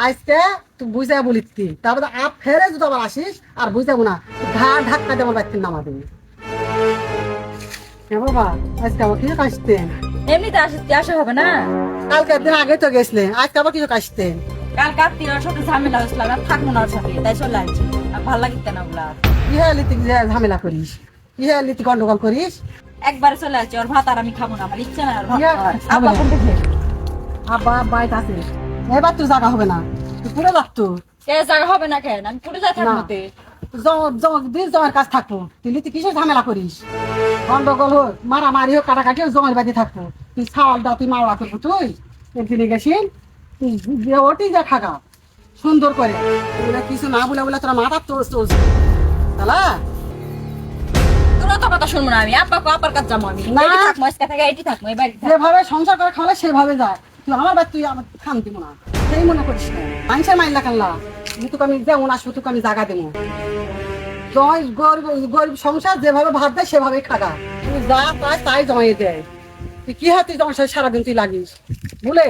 আজকে তুই বুঝা বলিতি তারপরে আপ ফেরে যদি আবার আসিস আর বুঝাবো না ঘা ধাক্কা দেবো বাচ্চার নামা দেবে বাবা আজকে আবার কিছু কাশতেন এমনিতে আসা হবে না। কালকে একদিন আগে তো গেছলে আজকে আবার কিছু কাশতেন কাল কার্তিকের সাথে ঝামেলা হয়েছিল আর থাকবো না ওর সাথে, তাই চলে আসছি। আর ভালো লাগিতে না ওগুলা। ইহা লিতি ঝামেলা করিস ইহা লিতি গন্ডগোল করিস একবারে চলে আসছি, ওর ভাত আর আমি খাবো না, আমার ইচ্ছা না আর ভাত ইয়া, খাওয়ার। খাবো আব্বা না। কোনটা খেয়ে? আব্বা বাইট আছে এবার তোর জায়গা হবে না তুই পুরো লাগতো কে জায়গা হবে না কেন? আমি পুরো যাই না থাকবো। দিন জমের কাজ থাকবো তুই লিতি কিসের ঝামেলা করিস গন্ডগোল হোক মারামারি হোক কাটাকাটি হোক জমের বাড়ি থাকবো তুই ছাওয়াল দাও তুই মাওয়া করবো তুই একদিনে গেছিস তুই ওটি যা খাগা সুন্দর করে তোরা কিছু না বলে বলে তোরা মাথা তোর চলছে তালা তোরা তো কথা শুনবো না আমি। আব্বার কাছে যাবো আমি। না। এটি থাকবো, আজকে থেকে এটি থাকবো, এই বাড়িতে থাকবো। যেভাবে সংসার করে খাওয়ালে সেভাবে যায় তুই আমার বাড়ি তুই আমার খান দিব না সেই মনে করিস না মানুষের মাইলা কানলা তোকে আমি যেমন আসবো তোকে আমি জাগা দেবো জয় গরিব গরিব সংসার যেভাবে ভাত দেয় সেভাবে খাগা তুই যা পায় তাই জমাইয়ে দেয় তুই কি হাতে জমা সারাদিন তুই লাগিস বলে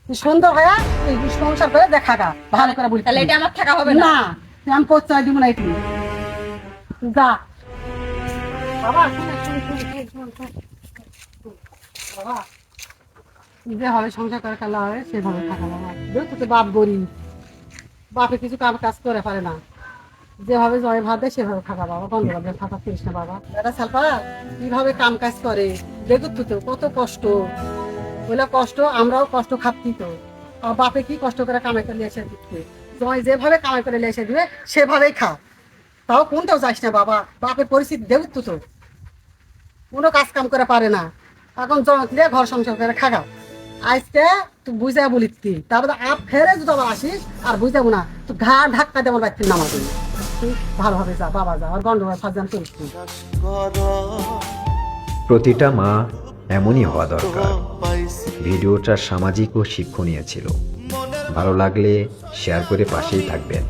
তুই সুন্দর হয়ে তুই সংসার করে দেখা গা ভালো করে বলি তাহলে এটা আমার থাকা হবে না। না তুই আমি প্রশ্রয় দিব না এটি যা বাবা বাবা যেভাবে সংসার করে খেলা হয় সেভাবে থাকা বাবা যেহেতু তো বাপ গরিব বাপে কিছু কাজ করে পারে না যেভাবে জয় ভাত দেয় সেভাবে থাকা বাবা বন্ধুবান্ধব থাকা করিস না বাবা দাদা সালপা কিভাবে কাম কাজ করে দেখুন তো কত কষ্ট ওইলা কষ্ট আমরাও কষ্ট খাচ্ছি তো আর বাপে কি কষ্ট করে কামাই করে নিয়ে এসে দিচ্ছে জয় যেভাবে কামাই করে নিয়ে এসে দিবে সেভাবেই খা তাও কোনটাও যাইস না বাবা বাপের পরিস্থিতি দেখুন তো কোনো কাজ কাম করে পারে না এখন জমা দিয়ে ঘর সংসার করে খাগা আজকে তুই বুঝা বলিতি তারপরে আপ ফেরে যদি আবার আসিস আর বুঝাবো না তুই ঘা ধাক্কা দেবো বাচ্চার নামা দেবে তুই ভালোভাবে যা বাবা যা আর গন্ডগোল সাজান করিস তুই প্রতিটা মা এমনই হওয়া দরকার। ভিডিওটা সামাজিক ও শিক্ষণীয় ছিল। ভালো লাগলে শেয়ার করে পাশেই থাকবেন।